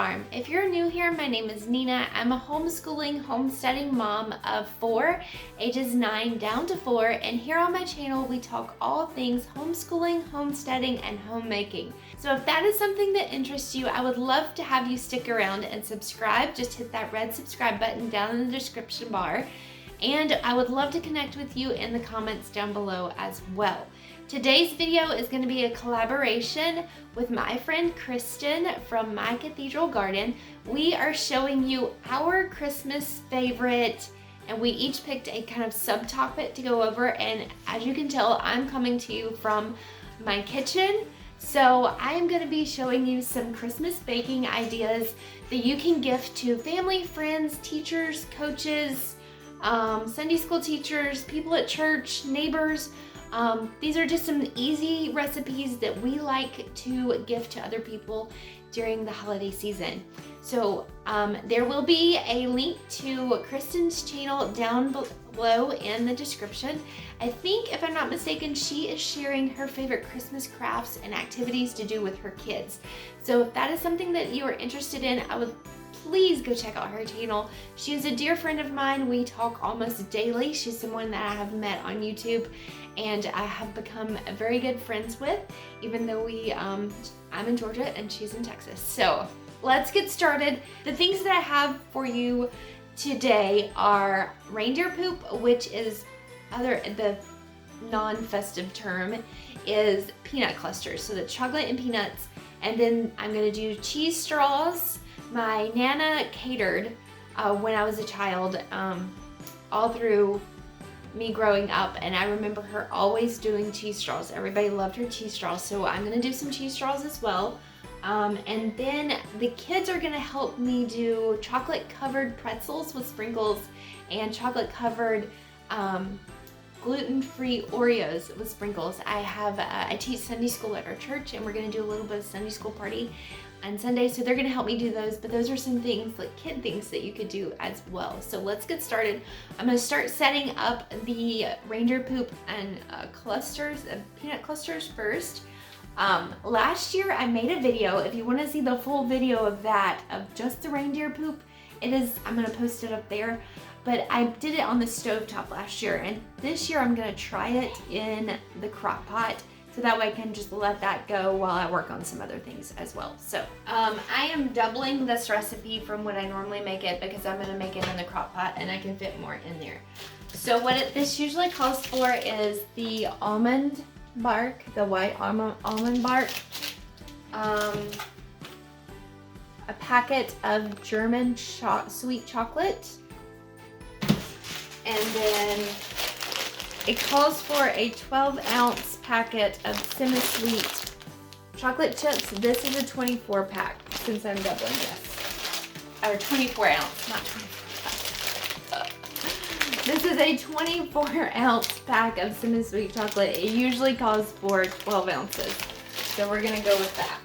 Farm. If you're new here, my name is Nina. I'm a homeschooling, homesteading mom of 4, ages 9 down to 4, and here on my channel we talk all things homeschooling, homesteading, and homemaking. So if that is something that interests you, I would love to have you stick around and subscribe. Just hit that red subscribe button down in the description bar. And I would love to connect with you in the comments down below as well. Today's video is going to be a collaboration with my friend Kristen from My Cathedral Garden. We are showing you our Christmas favorite, and we each picked a kind of subtopic to go over. And as you can tell, I'm coming to you from my kitchen. So I am going to be showing you some Christmas baking ideas that you can gift to family, friends, teachers, coaches, Sunday school teachers, people at church, neighbors. These are just some easy recipes that we like to gift to other people during the holiday season. So there will be a link to Kristen's channel down below in the description. I think, if I'm not mistaken, she is sharing her favorite Christmas crafts and activities to do with her kids. So if that is something that you are interested in, I would please go check out her channel. She is a dear friend of mine. We talk almost daily. She's someone that I have met on YouTube and I have become very good friends with, even though I'm in Georgia and she's in Texas. So let's get started. The things that I have for you today are reindeer poop, which is the non-festive term is peanut clusters. So the chocolate and peanuts. And then I'm gonna do cheese straws. My Nana catered when I was a child, all through me growing up, and I remember her always doing cheese straws. Everybody loved her cheese straws, so I'm gonna do some cheese straws as well. And then the kids are gonna help me do chocolate covered pretzels with sprinkles and chocolate covered gluten-free Oreos with sprinkles. I teach Sunday school at our church, and we're gonna do a little bit of Sunday school party on Sunday, so they're gonna help me do those, but those are some things, like kid things, that you could do as well. So let's get started. I'm gonna start setting up the reindeer poop and peanut clusters first. Last year I made a video. If you wanna see the full video of that, of just the reindeer poop, I'm gonna post it up there. But I did it on the stovetop last year, and this year I'm gonna try it in the crock pot, so that way I can just let that go while I work on some other things as well. So I am doubling this recipe from what I normally make it, because I'm gonna make it in the crock pot and I can fit more in there. So this usually calls for is the almond bark, the white almond bark, a packet of German sweet chocolate, and then it calls for a 12-ounce packet of semi-sweet chocolate chips. This is a 24 pack, since I'm doubling this. Or 24 ounce, not 24 pack. This is a 24 ounce pack of semi-sweet chocolate. It usually calls for 12 ounces. So we're gonna go with that.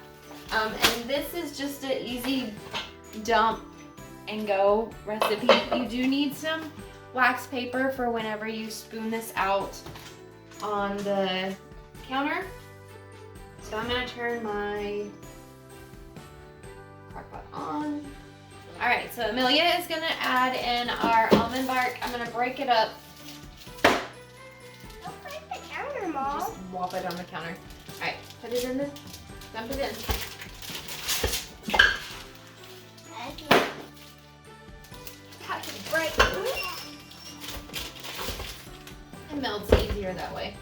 And this is just an easy dump and go recipe. You do need some wax paper for whenever you spoon this out on the counter. So I'm gonna turn my crock pot on. All right, so Amelia is gonna add in our almond bark. I'm gonna break it up. Don't break the counter, Mom. Just whop it on the counter. All right, put it in dump it in. Have to break. It melts easier that way.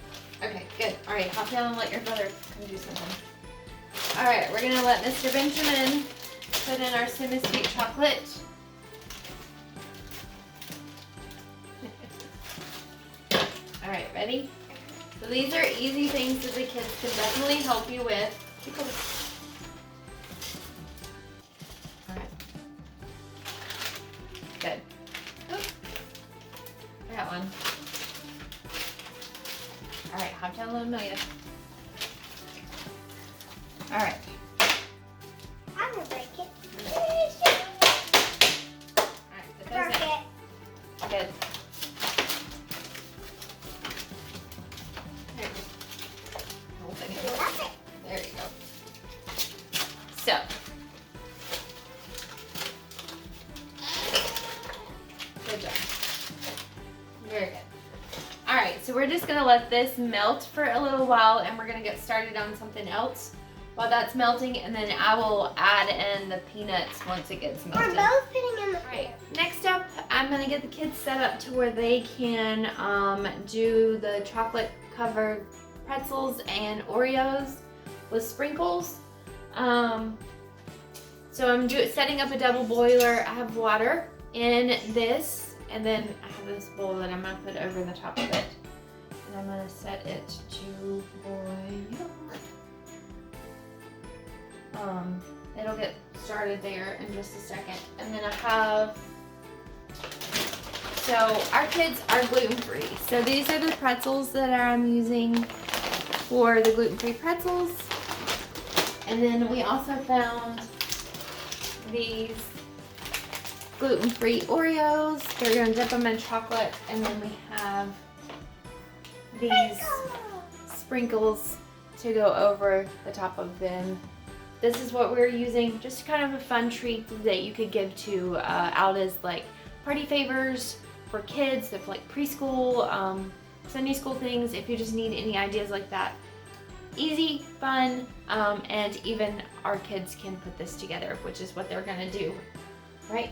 Okay, good. All right, hop down and let your brother come do something. All right, we're gonna let Mr. Benjamin put in our semi-sweet chocolate. All right, ready? So these are easy things that the kids can definitely help you with. All right. Good. Oops. I got one. All right, hop down a little, Amelia. All right. I'm gonna break it. All right, put those in. Good. There. Hold it. There you go. So, we're just gonna let this melt for a little while, and we're gonna get started on something else while that's melting, and then I will add in the peanuts once it gets melted. We're both putting in the Right. Next up, I'm gonna get the kids set up to where they can do the chocolate covered pretzels and Oreos with sprinkles. So I'm setting up a double boiler. I have water in this, and then I have this bowl that I'm gonna put over the top of it. And I'm gonna set it to boil. It'll get started there in just a second. And then I have, so our kids are gluten-free. So these are the pretzels that I'm using for the gluten-free pretzels. And then we also found these gluten-free Oreos. They're gonna dip them in chocolate. And then we have these sprinkles to go over the top of them. This is what we're using, just kind of a fun treat that you could give to out as like party favors for kids, if like preschool, Sunday school things, if you just need any ideas like that. Easy, fun, and even our kids can put this together, which is what they're gonna do, right?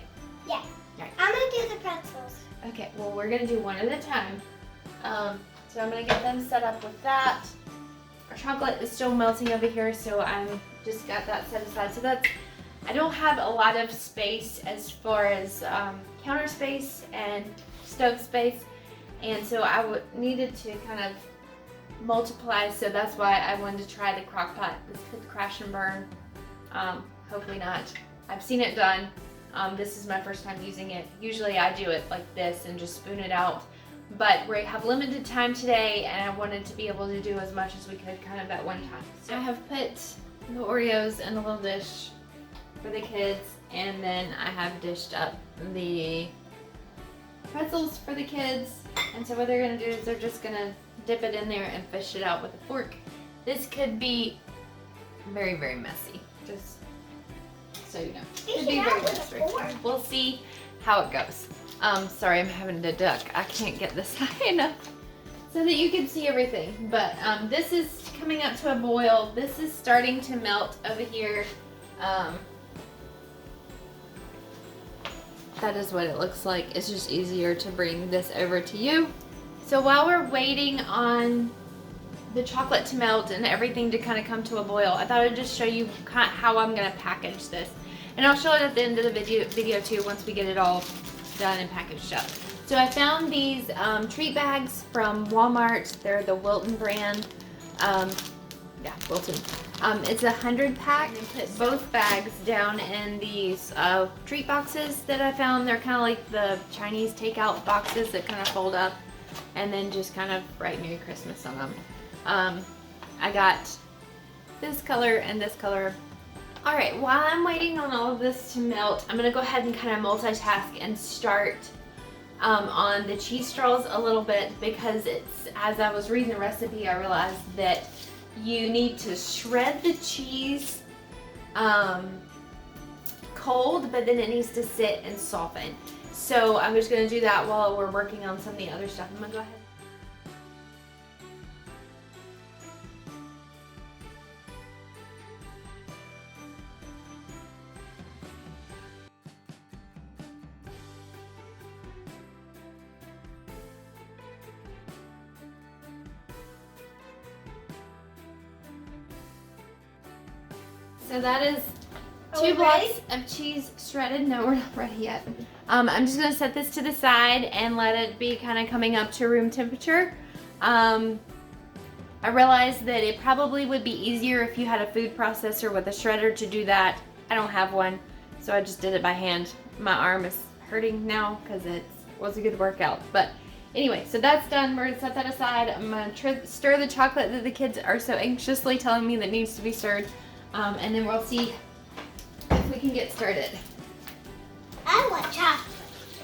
Yeah. Right. I'm gonna do the pretzels. Okay, well we're gonna do one at a time. So I'm gonna get them set up with that. Our chocolate is still melting over here, so I'm just got that set aside. So that's, I don't have a lot of space as far as counter space and stove space, and so I needed to kind of multiply, so that's why I wanted to try the crock pot. This could crash and burn. Hopefully not. I've seen it done. This is my first time using it. Usually I do it like this and just spoon it out. But we have limited time today, and I wanted to be able to do as much as we could kind of at one time. So I have put the Oreos in a little dish for the kids, and then I have dished up the pretzels for the kids. And so what they're gonna do is they're just gonna dip it in there and fish it out with a fork. This could be very, very messy, just so you know. Could be very messy. We'll see how it goes. Sorry, I'm having to duck. I can't get this high enough so that you can see everything. But this is coming up to a boil. This is starting to melt over here. That is what it looks like. It's just easier to bring this over to you. So while we're waiting on the chocolate to melt and everything to kind of come to a boil, I thought I'd just show you how I'm going to package this. And I'll show it at the end of the video too, once we get it all done and packaged up. So I found these treat bags from Walmart. They're the Wilton brand. Yeah, Wilton. It's 100 pack. And put both bags down in these treat boxes that I found. They're kind of like the Chinese takeout boxes that kind of fold up, and then just kind of write Merry Christmas on them. I got this color and this color. All right, while I'm waiting on all of this to melt, I'm gonna go ahead and kind of multitask and start on the cheese straws a little bit, because it's, as I was reading the recipe, I realized that you need to shred the cheese cold, but then it needs to sit and soften. So I'm just gonna do that while we're working on some of the other stuff. I'm gonna go ahead. So that is 2 blocks of cheese shredded. No, we're not ready yet. I'm just gonna set this to the side and let it be kind of coming up to room temperature. I realized that it probably would be easier if you had a food processor with a shredder to do that. I don't have one, so I just did it by hand. My arm is hurting now because it was a good workout. But anyway, so that's done. We're gonna set that aside. I'm gonna stir the chocolate that the kids are so anxiously telling me that needs to be stirred. And then we'll see if we can get started. I want chocolate.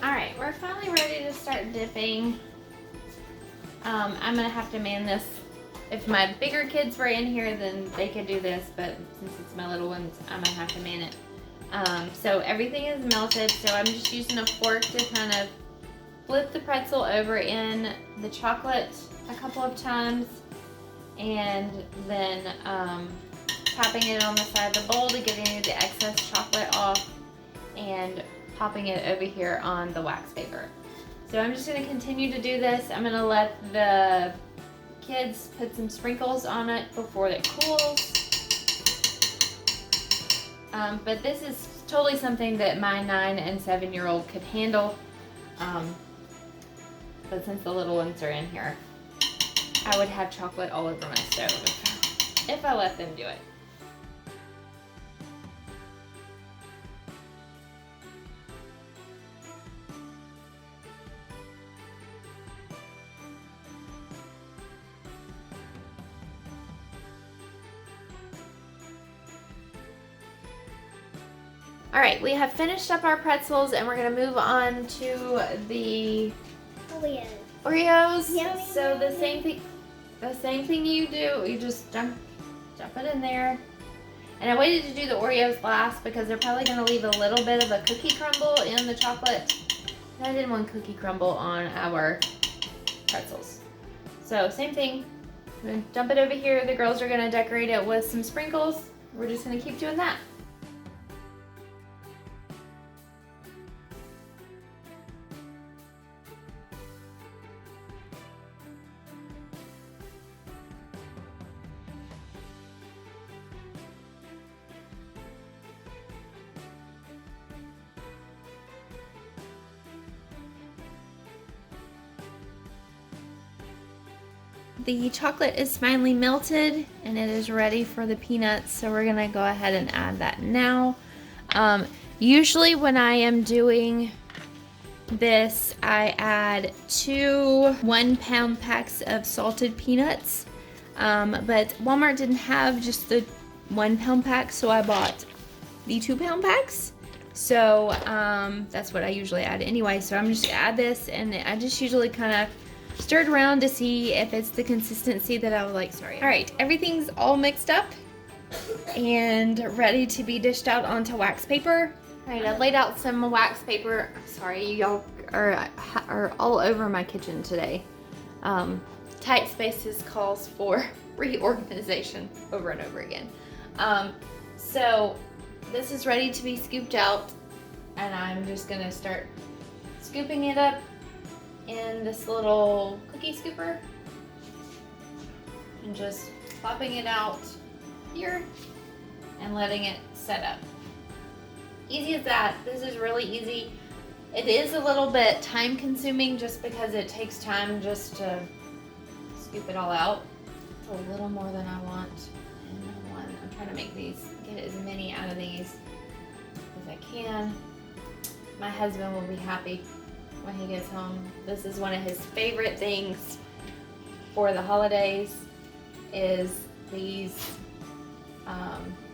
Alright, we're finally ready to start dipping. I'm gonna have to man this. If my bigger kids were in here, then they could do this, but since it's my little ones, I'm gonna have to man it. So everything is melted, so I'm just using a fork to kind of flip the pretzel over in the chocolate a couple of times, and then tapping it on the side of the bowl to get any of the excess chocolate off, and popping it over here on the wax paper. So I'm just going to continue to do this. I'm going to let the kids put some sprinkles on it before it cools. But this is totally something that my 9 and 7-year-old could handle. But since the little ones are in here, I would have chocolate all over my stove if I let them do it. All right, we have finished up our pretzels, and we're gonna move on to the Oreos. Yummy, So the yummy. same thing you do. You just dump it in there. And I waited to do the Oreos last because they're probably gonna leave a little bit of a cookie crumble in the chocolate. And I didn't want cookie crumble on our pretzels. So same thing. I'm gonna dump it over here. The girls are gonna decorate it with some sprinkles. We're just gonna keep doing that. The chocolate is finally melted and it is ready for the peanuts, so we're gonna go ahead and add that now. Usually when I am doing this, I add 2 1-pound packs of salted peanuts, but Walmart didn't have just the 1-pound pack, so I bought the 2-pound packs. So that's what I usually add anyway. So I'm just gonna add this, and I just usually kind of stirred around to see if it's the consistency that I would like. Sorry. All right, everything's all mixed up and ready to be dished out onto wax paper. All right, I laid out some wax paper. I'm sorry, y'all are all over my kitchen today. Tight spaces calls for reorganization over and over again. So this is ready to be scooped out, and I'm just gonna start scooping it up in this little cookie scooper and just plopping it out here and letting it set up. Easy as that. This is really easy. It is a little bit time consuming just because it takes time just to scoop it all out. It's a little more than I want in one. I'm trying to make these, get as many out of these as I can. My husband will be happy when he gets home. This is one of his favorite things for the holidays, is these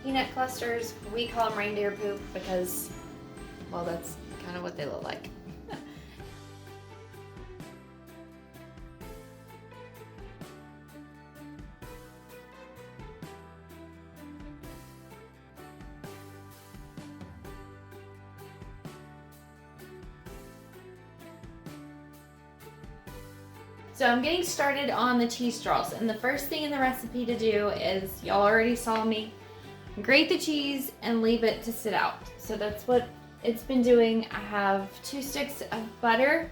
peanut clusters. We call them reindeer poop because, well, that's kind of what they look like. So I'm getting started on the cheese straws, and the first thing in the recipe to do is, y'all already saw me grate the cheese and leave it to sit out. So that's what it's been doing. I have 2 sticks of butter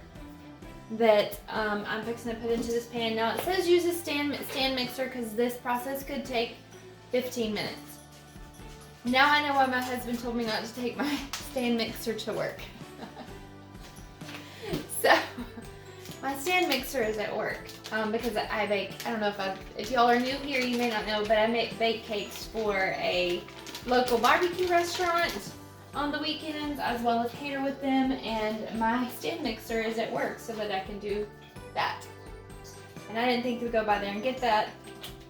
that I'm fixing to put into this pan. Now it says use a stand mixer because this process could take 15 minutes. Now I know why my husband told me not to take my stand mixer to work. So my stand mixer is at work because I bake. I don't know if y'all are new here, you may not know, but I bake cakes for a local barbecue restaurant on the weekends, as well as cater with them, and my stand mixer is at work so that I can do that. And I didn't think to go by there and get that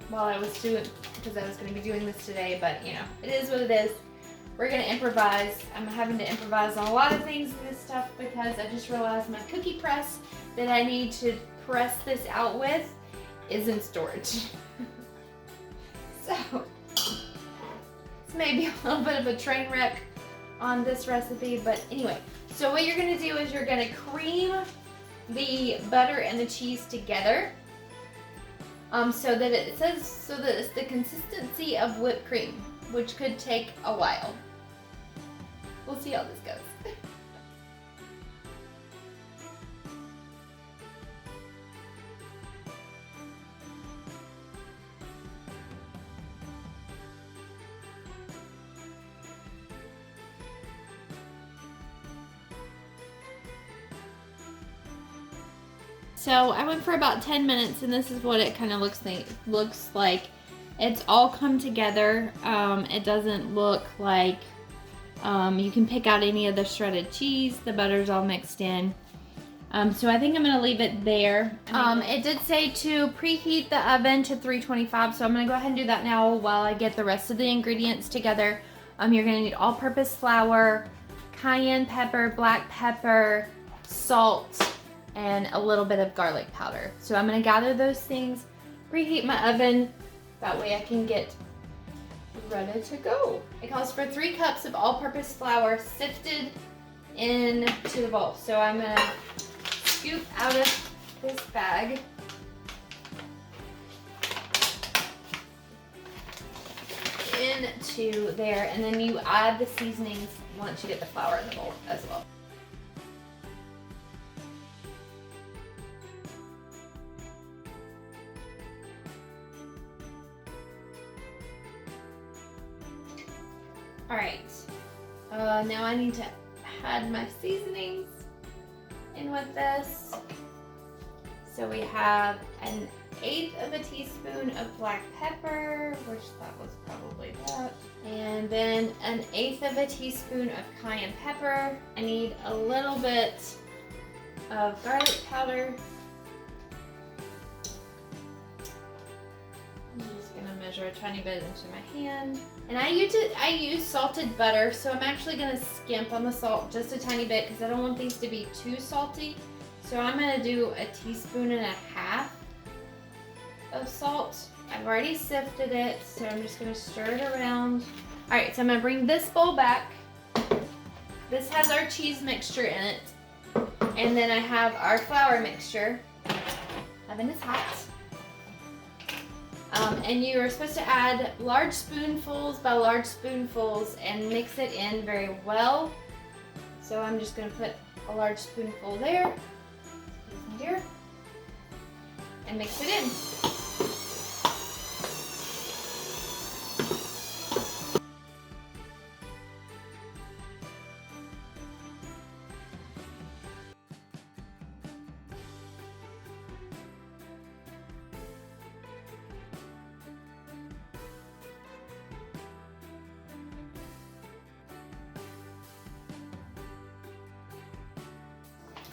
while I was doing, because I was going to be doing this today, but you know, it is what it is. We're going to improvise. I'm having to improvise on a lot of things in this stuff because I just realized my cookie press that I need to press this out with is in storage. So it's maybe a little bit of a train wreck on this recipe, but anyway. So what you're gonna do is you're gonna cream the butter and the cheese together, so that it's the consistency of whipped cream, which could take a while. We'll see how this goes. So I went for about 10 minutes, and this is what it kind of looks like. It's all come together. It doesn't look like you can pick out any of the shredded cheese. The butter's all mixed in. So I think I'm gonna leave it there. It did say to preheat the oven to 325, so I'm gonna go ahead and do that now while I get the rest of the ingredients together. You're gonna need all-purpose flour, cayenne pepper, black pepper, salt, and a little bit of garlic powder. So I'm gonna gather those things, preheat my oven, that way I can get ready to go. It calls for 3 cups of all-purpose flour sifted into the bowl. So I'm gonna scoop out of this bag. Into there, and then you add the seasonings once you get the flour in the bowl as well. All right, now I need to add my seasonings in with this. So we have 1/8 of a teaspoon of black pepper, which that was probably that. And then 1/8 of a teaspoon of cayenne pepper. I need a little bit of garlic powder. I'm just gonna measure a tiny bit into my hand. And I use salted butter, so I'm actually gonna skimp on the salt just a tiny bit because I don't want these to be too salty. So I'm gonna do 1.5 teaspoons of salt. I've already sifted it, so I'm just gonna stir it around. All right, so I'm gonna bring this bowl back. This has our cheese mixture in it. And then I have our flour mixture. Oven is hot. And you are supposed to add large spoonfuls by large spoonfuls and mix it in very well. So I'm just going to put a large spoonful there, here, and mix it in.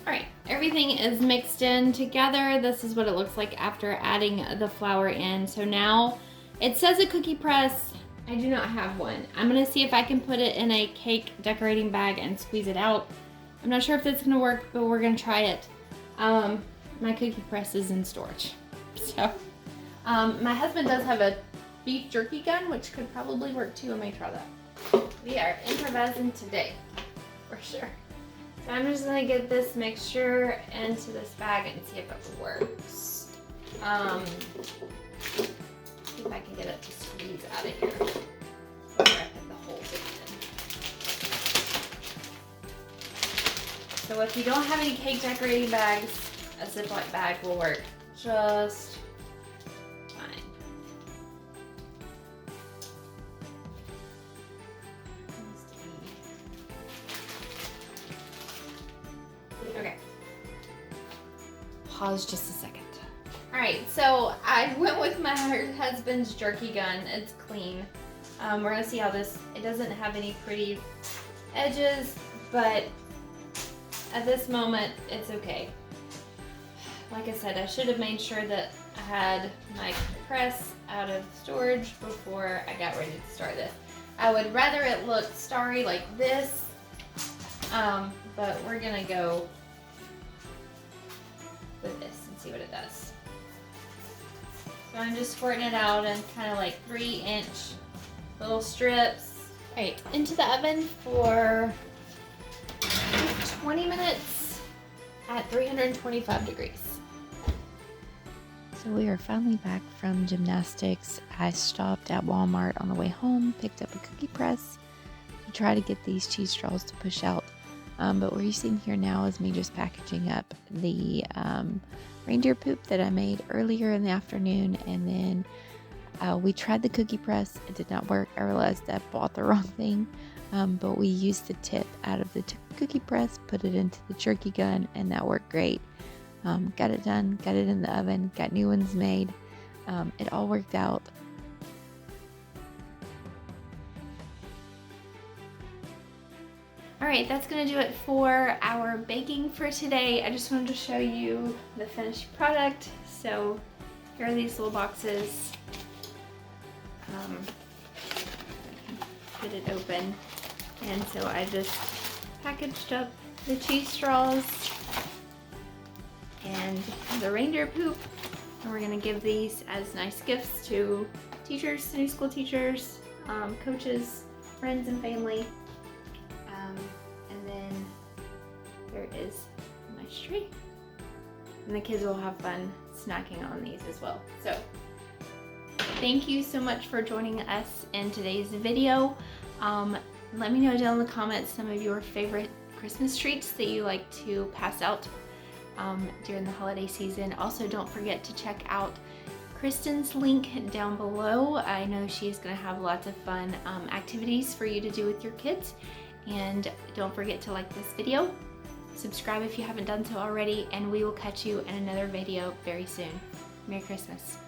Alright, everything is mixed in together. This is what it looks like after adding the flour in. So now it says a cookie press. I do not have one. I'm gonna see if I can put it in a cake decorating bag and squeeze it out. I'm not sure if that's gonna work, but we're gonna try it. My cookie press is in storage. So, my husband does have a beef jerky gun, which could probably work too. I may try that. We are improvising today, for sure. So I'm just gonna get this mixture into this bag and see if it works. See if I can get it to squeeze out of here. Before I put the whole thing in. So if you don't have any cake decorating bags, a Ziploc bag will work just fine. Okay. Pause just a second. All right, so I went with my husband's jerky gun. It's clean. We're gonna see how this, it doesn't have any pretty edges, but at this moment, it's okay. Like I said, I should have made sure that I had my press out of storage before I got ready to start this. I would rather it look starry like this, but we're gonna go with this and see what it does. So I'm just squirting it out in kind of like 3-inch little strips. All right, into the oven for 20 minutes at at 325 degrees. So we are finally back from gymnastics. I stopped at Walmart on the way home, picked up a cookie press to try to get these cheese straws to push out. But what you're seeing here now is me just packaging up the reindeer poop that I made earlier in the afternoon, and then we tried the cookie press. It did not work. I realized I bought the wrong thing, but we used the tip out of the cookie press, put it into the jerky gun, and that worked great. Got it done, got it in the oven, got new ones made. It all worked out. All right, that's gonna do it for our baking for today. I just wanted to show you the finished product. So here are these little boxes. Get it open. And so I just packaged up the cheese straws and the reindeer poop. And we're gonna give these as nice gifts to teachers, new school teachers, coaches, friends and family. And then there is a nice tree. And the kids will have fun snacking on these as well. So thank you so much for joining us in today's video. Let me know down in the comments some of your favorite Christmas treats that you like to pass out during the holiday season. Also, don't forget to check out Kristen's link down below. I know she's going to have lots of fun activities for you to do with your kids. And don't forget to like this video, subscribe if you haven't done so already, and we will catch you in another video very soon. Merry Christmas.